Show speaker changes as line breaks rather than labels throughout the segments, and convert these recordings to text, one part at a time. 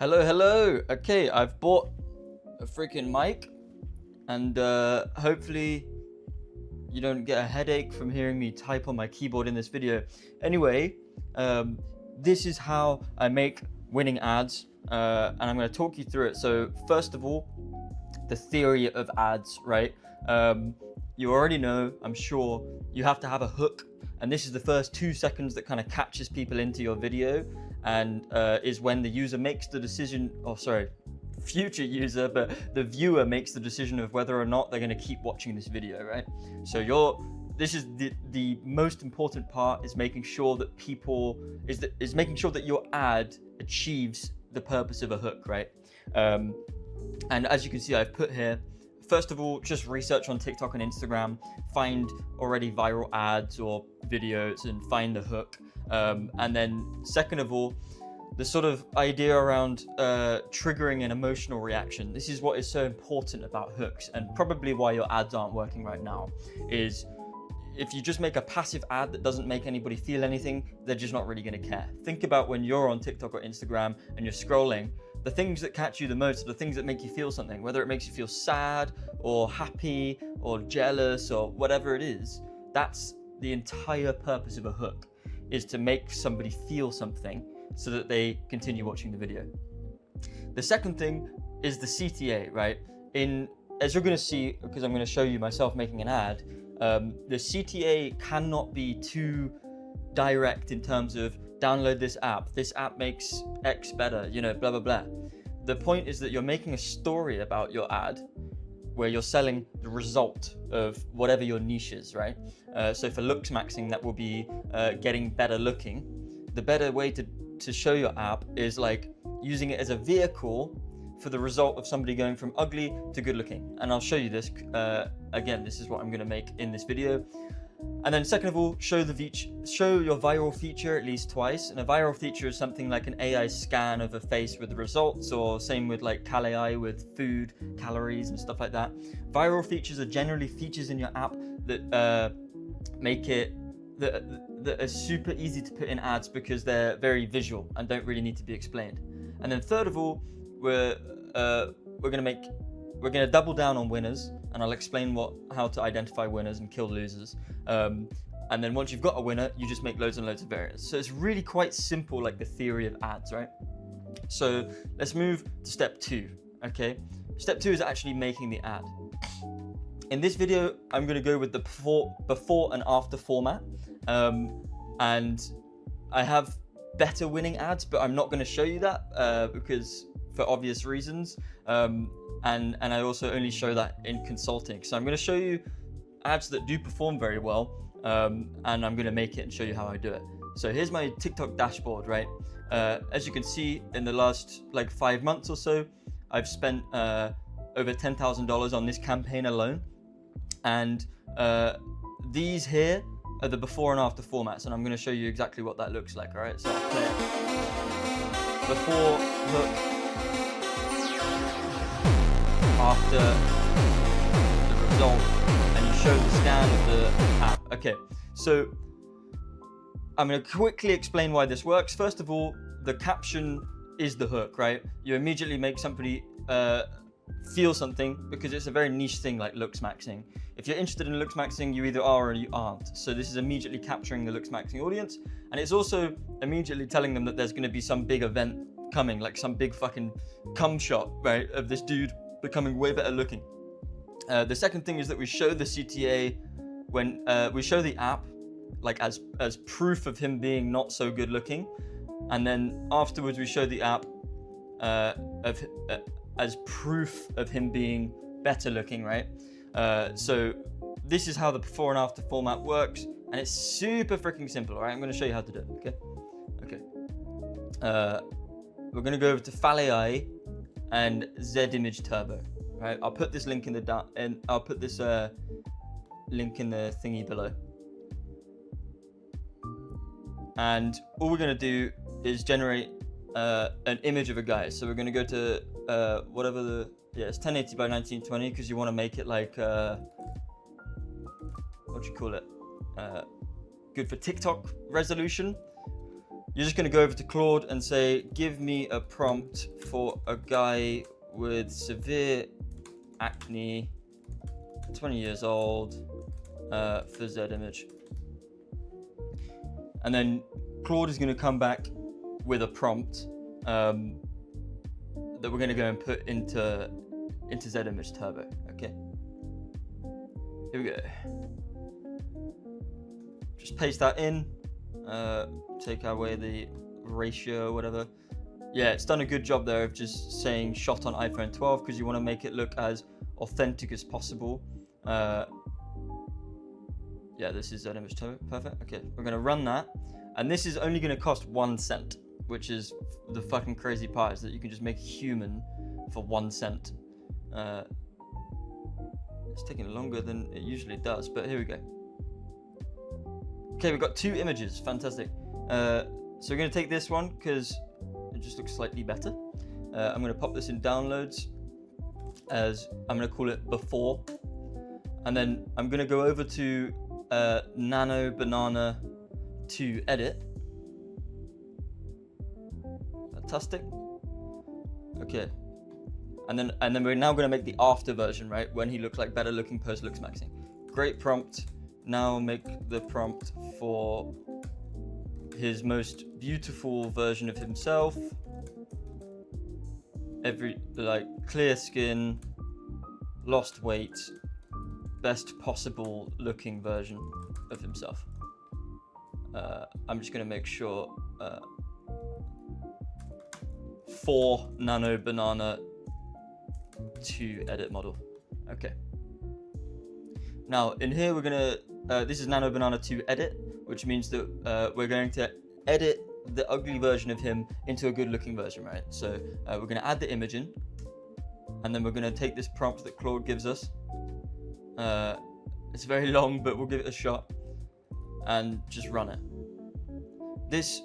Hello. Okay, I've bought a freaking mic, and hopefully you don't get a headache from hearing me type on my keyboard in this video. Anyway, this is how I make winning ads, and I'm going to talk you through it. So first of all, the theory of ads, right? You already know, I'm sure, you have to have a hook, and this is the first 2 seconds that kind of catches people into your video, and is when the user makes the decision, future user, but the viewer makes the decision of whether or not they're going to keep watching this video, right? So this is the most important part, is making sure that making sure that your ad achieves the purpose of a hook, right? And as you can see, I've put here, first of all, just research on TikTok and Instagram, find already viral ads or videos and find the hook. And then second of all, the sort of idea around triggering an emotional reaction. This is what is so important about hooks, and probably why your ads aren't working right now, is if you just make a passive ad that doesn't make anybody feel anything, they're just not really going to care. Think about when you're on TikTok or Instagram and you're scrolling, the things that catch you the most are the things that make you feel something, whether it makes you feel sad or happy or jealous or whatever it is. That's the entire purpose of a hook, is to make somebody feel something so that they continue watching the video. The second thing is the CTA, right? As you're going to see, because I'm going to show you myself making an ad, the CTA cannot be too direct in terms of download this app makes X better, blah, blah, blah. The point is that you're making a story about your ad where you're selling the result of whatever your niche is, right? So for looks maxing, that will be getting better looking. The better way to show your app is like using it as a vehicle for the result of somebody going from ugly to good looking. And I'll show you this. Again, this is what I'm gonna make in this video. And then second of all, show your viral feature at least twice. And a viral feature is something like an AI scan of a face with the results, or same with like Cal AI with food, calories and stuff like that. Viral features are generally features in your app that make it, that are super easy to put in ads because they're very visual and don't really need to be explained. And then third of all, we're gonna double down on winners, and I'll explain how to identify winners and kill losers. And then once you've got a winner, you just make loads and loads of variants. So it's really quite simple, like the theory of ads, right? So let's move to step 2, okay? Step 2 is actually making the ad. In this video, I'm gonna go with the before and after format. And I have better winning ads, but I'm not gonna show you that because for obvious reasons. And I also only show that in consulting. So I'm going to show you ads that do perform very well, and I'm going to make it and show you how I do it. So here's my TikTok dashboard, right? As you can see, in the last 5 months or so, I've spent over $10,000 on this campaign alone. And these here are the before and after formats, and I'm going to show you exactly what that looks like, all right? So I'll play it. Before hook, after the result, and you show the scan of the app. Okay, so I'm going to quickly explain why this works. First of all, the caption is the hook, right? You immediately make somebody feel something because it's a very niche thing like looks maxing. If you're interested in looks maxing, you either are or you aren't. So this is immediately capturing the looks maxing audience, and it's also immediately telling them that there's going to be some big event coming, like some big fucking cum shot, right, of this dude becoming way better looking. The second thing is that we show the CTA when we show the app like as proof of him being not so good looking, and then afterwards we show the app as proof of him being better looking, right? So this is how the before and after format works, and it's super freaking simple. All right, I'm going to show you how to do it. Okay. We're going to go over to Fal AI and Z Image Turbo. Right, I'll put this link in the link in the thingy below. And all we're going to do is generate an image of a guy. So we're going to go to whatever it's 1080 by 1920 because you want to make it like what do you call it? Good for TikTok resolution. you're just going to go over to Claude and say, give me a prompt for a guy with severe acne, 20 years old, for Z image. And then Claude is going to come back with a prompt that we're going to go and put into Z image turbo. Okay, here we go. Just paste that in, take away the ratio or whatever. Yeah, it's done a good job there of just saying shot on iPhone 12 because you want to make it look as authentic as possible. Yeah, this is an image turbo, perfect. Okay, we're gonna run that, and this is only gonna cost 1 cent, which is the fucking crazy part, is that you can just make a human for 1 cent. It's taking longer than it usually does, but here we go. Okay, we've got 2 images, fantastic. So we're gonna take this one because it just looks slightly better. I'm gonna pop this in downloads as I'm gonna call it before, and then I'm gonna go over to Nano Banana to edit. Fantastic. Okay, and then we're now gonna make the after version, right? When he looks like better looking post looks maxing. Great prompt. Now make the prompt for his most beautiful version of himself. Clear skin, lost weight, best possible looking version of himself. I'm just gonna make sure 4 Nano Banana to edit model. Okay. Now in here we're gonna, this is Nano Banana to edit, which means that we're going to edit the ugly version of him into a good looking version, right? So we're gonna add the image in, and then we're gonna take this prompt that Claude gives us. It's very long, but we'll give it a shot and just run it. This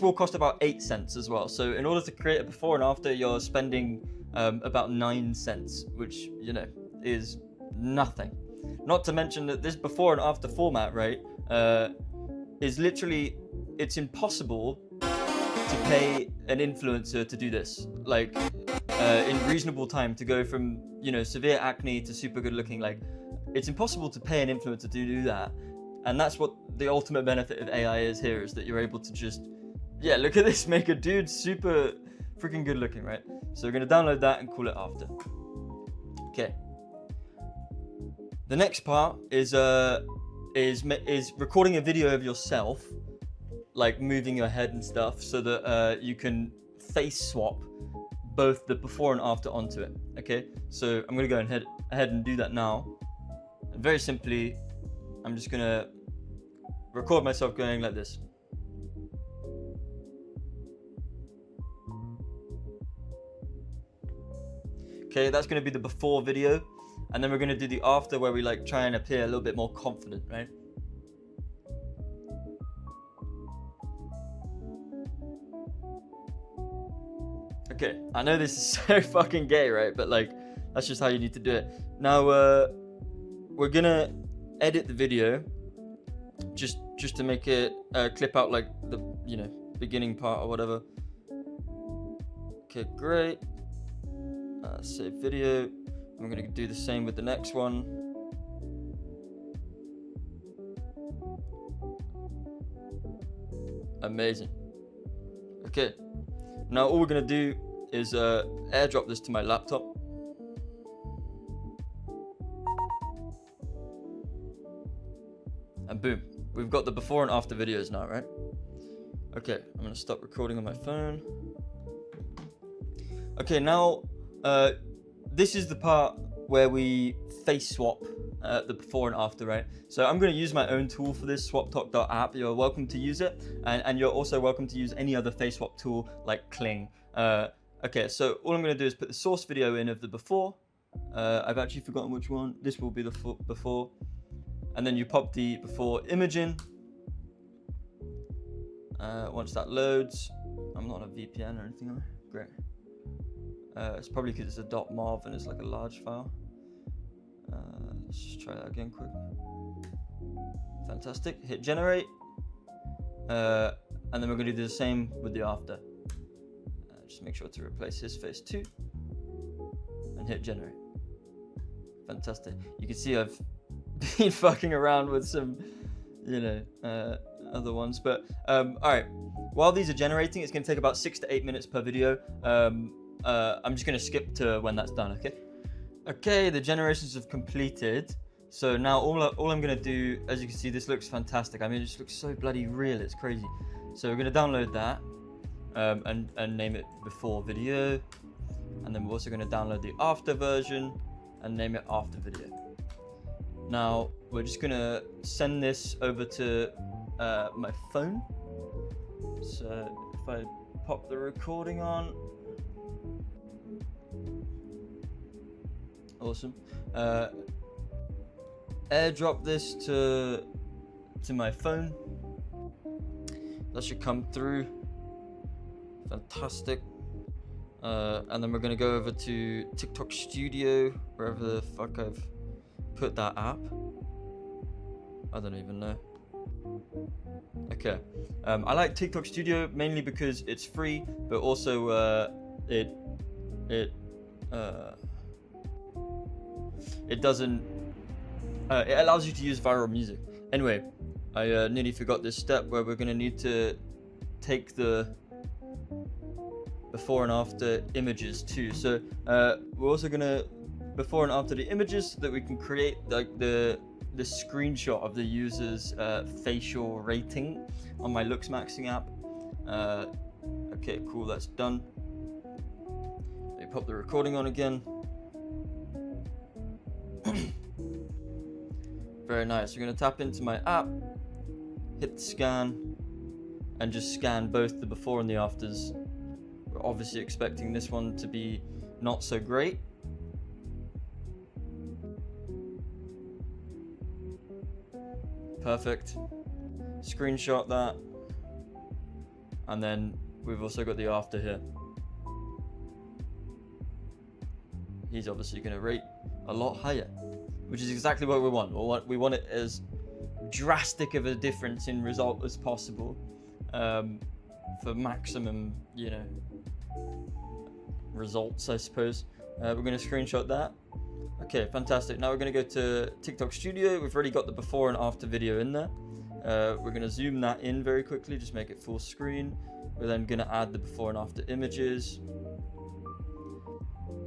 will cost about 8 cents as well. So in order to create a before and after, you're spending about 9 cents, which, you know, is nothing. Not to mention that this before and after format, right, is literally, it's impossible to pay an influencer to do this. Like, in reasonable time, to go from, you know, severe acne to super good looking. Like, it's impossible to pay an influencer to do that. And that's what the ultimate benefit of AI is here, is that you're able to just, yeah, look at this, make a dude super freaking good looking, right? So we're gonna download that and call it after. Okay. The next part is recording a video of yourself, like moving your head and stuff, so that you can face swap both the before and after onto it. Okay, so I'm gonna go ahead and do that now. And very simply, I'm just gonna record myself going like this. Okay, that's gonna be the before video, and then we're gonna do the after, where we like try and appear a little bit more confident, right? Okay, I know this is so fucking gay, right? But like, that's just how you need to do it. Now, we're gonna edit the video just to make it clip out like the, you know, beginning part or whatever. Okay, great. Save video. I'm gonna do the same with the next one. Amazing. Okay, now all we're gonna do is airdrop this to my laptop. And boom, we've got the before and after videos now, right? Okay, I'm gonna stop recording on my phone. Okay, now this is the part where we face swap the before and after, right? So I'm going to use my own tool for this, swaptalk.app. You're welcome to use it, and you're also welcome to use any other face swap tool like Kling. Okay, so all I'm going to do is put the source video in of the before. I've actually forgotten which one. This will be the before, and then you pop the before image in. Once that loads, I'm not on a VPN or anything, am I? Great. It's probably because it's a .mov and it's like a large file. Let's just try that again quick. Fantastic. Hit generate. And then we're gonna do the same with the after. Just make sure to replace his face too, and hit generate. Fantastic. You can see I've been fucking around with some, you know, other ones, but all right. While these are generating, it's gonna take about 6 to 8 minutes per video. I'm just gonna skip to when that's done. Okay, the generations have completed. So now all I'm gonna do, as you can see, this looks fantastic. I mean, it just looks so bloody real. It's crazy. So we're gonna download that and name it before video, and then we're also gonna download the after version and name it after video. Now we're just gonna send this over to my phone. So if I pop the recording on, awesome. AirDrop this to my phone. That should come through. Fantastic. And then we're gonna go over to TikTok Studio, wherever the fuck I've put that app. I don't even know. Okay. I like TikTok Studio mainly because it's free, but also it doesn't. It allows you to use viral music. Anyway, I nearly forgot this step where we're gonna need to take the before and after images too. So we're also gonna before and after the images so that we can create like the screenshot of the user's facial rating on my looks maxing app. Okay, cool, that's done. Let me pop the recording on again. Very nice. We're going to tap into my app, hit scan, and just scan both the before and the afters. We're obviously expecting this one to be not so great. Perfect. Screenshot that. And then we've also got the after here. He's obviously going to rate a lot higher, which is exactly what we want. We want it as drastic of a difference in result as possible, for maximum, you know, results, I suppose. We're going to screenshot that. Okay, fantastic. Now we're going to go to TikTok Studio. We've already got the before and after video in there. We're going to zoom that in very quickly, just make it full screen. We're then going to add the before and after images.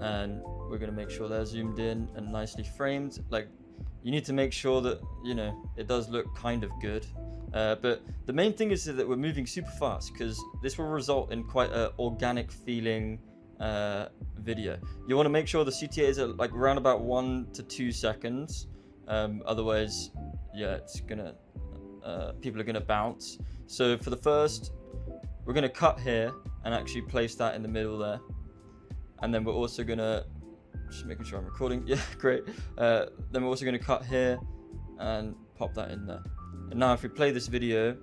And we're going to make sure they're zoomed in and nicely framed. Like, you need to make sure that, you know, it does look kind of good. But the main thing is that we're moving super fast, because this will result in quite an organic feeling video. You want to make sure the CTAs are like around about 1 to 2 seconds. Otherwise, yeah, it's gonna people are gonna bounce. So for the first, we're gonna cut here and actually place that in the middle there. And then we're also gonna, just making sure I'm recording. Yeah, great. Then we're also gonna cut here and pop that in there. And now if we play this video,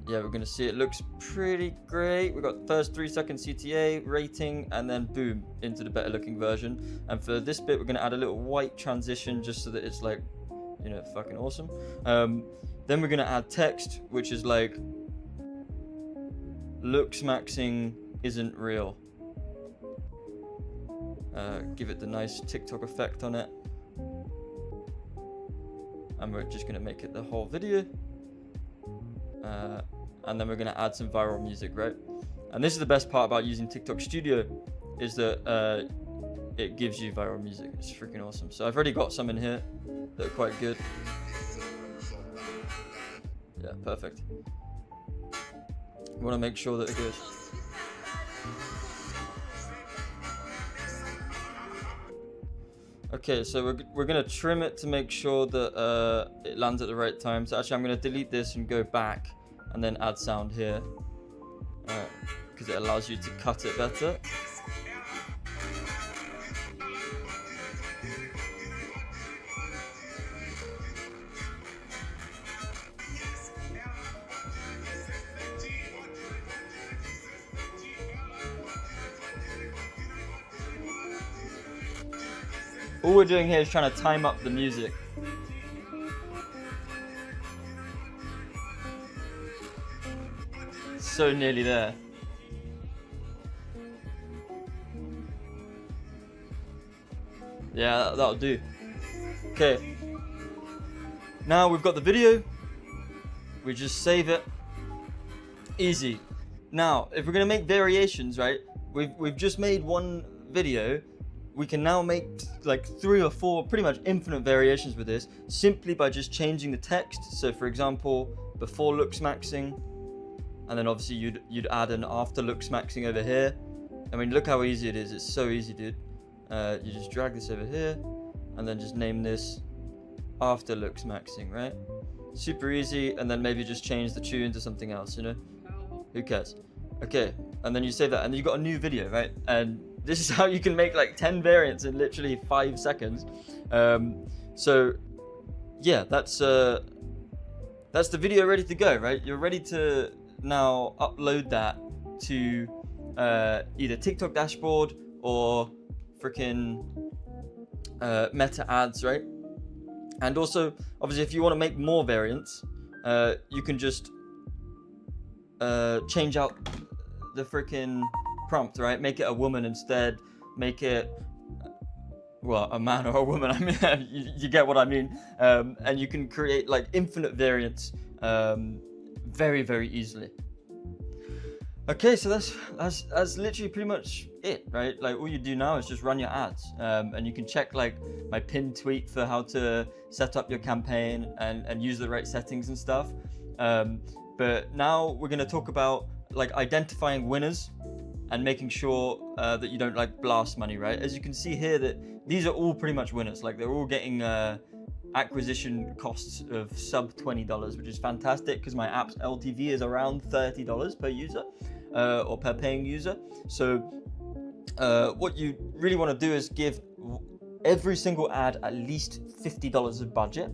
yeah, we're gonna see it looks pretty great. We've got the first 3 second CTA rating, and then boom, into the better looking version. And for this bit, we're gonna add a little white transition just so that it's like, you know, fucking awesome. Then we're gonna add text, which is like, looks maxing isn't real. Give it the nice TikTok effect on it. And we're just gonna make it the whole video. And then we're gonna add some viral music, right? And this is the best part about using TikTok Studio, is that it gives you viral music. It's freaking awesome. So I've already got some in here that are quite good. Yeah, perfect. We wanna make sure that they're good. Okay, so we're gonna trim it to make sure that it lands at the right time. So actually I'm gonna delete this and go back and then add sound here, because it allows you to cut it better. All we're doing here is trying to time up the music. So nearly there. Yeah, that'll do. Okay. Now we've got the video. We just save it. Easy. Now, if we're gonna make variations, right? We've just made one video. We can now make like 3 or 4 pretty much infinite variations with this simply by just changing the text. So for example, before looks maxing, and then obviously you'd add an after looks maxing over here. I mean, look how easy it is. It's so easy, dude. You just drag this over here and then just name this after looks maxing, right? Super easy. And then maybe just change the tune to something else, you know? Who cares? Okay, and then you save that, and then you've got a new video, right? And this is how you can make like 10 variants in literally 5 seconds. So yeah, that's the video ready to go, right? You're ready to now upload that to either TikTok dashboard or freaking Meta ads, right? And also, obviously, if you want to make more variants, you can just change out the freaking prompt, right? Make it a woman instead. Make it, well, a man or a woman. I mean, you get what I mean. And you can create like infinite variants very, very easily. Okay, so that's literally pretty much it, right? Like all you do now is just run your ads, and you can check like my pinned tweet for how to set up your campaign and use the right settings and stuff. But now we're going to talk about like identifying winners and making sure that you don't like blast money, right? As you can see here, that these are all pretty much winners. Like they're all getting acquisition costs of sub $20, which is fantastic because my app's LTV is around $30 per user or per paying user. So what you really want to do is give every single ad at least $50 of budget,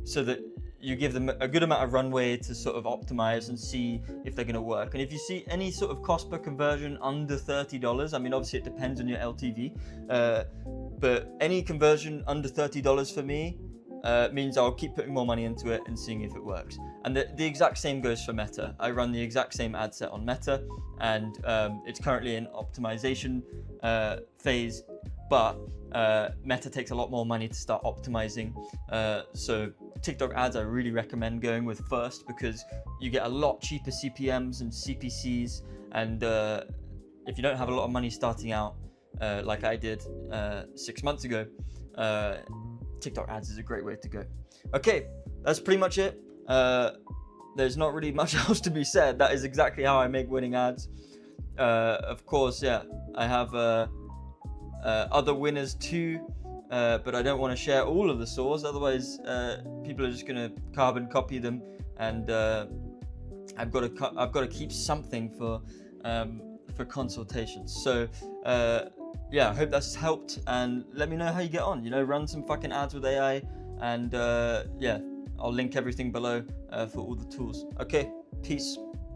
so that you give them a good amount of runway to sort of optimize and see if they're going to work. And if you see any sort of cost per conversion under $30, I mean, obviously it depends on your LTV, but any conversion under $30 for me means I'll keep putting more money into it and seeing if it works. And the exact same goes for Meta. I run the exact same ad set on Meta, and it's currently in optimization phase, but Meta takes a lot more money to start optimizing. So TikTok ads I really recommend going with first, because you get a lot cheaper CPMs and CPCs, and if you don't have a lot of money starting out like I did 6 months ago, TikTok ads is a great way to go. Okay, that's pretty much it. There's not really much else to be said. That is exactly how I make winning ads. Of course, yeah, I have other winners too, but I don't want to share all of the source, otherwise people are just going to carbon copy them, and I've got to keep something for consultations. So yeah, I hope that's helped, and let me know how you get on. You know, run some fucking ads with AI, and yeah, I'll link everything below for all the tools. Okay, peace.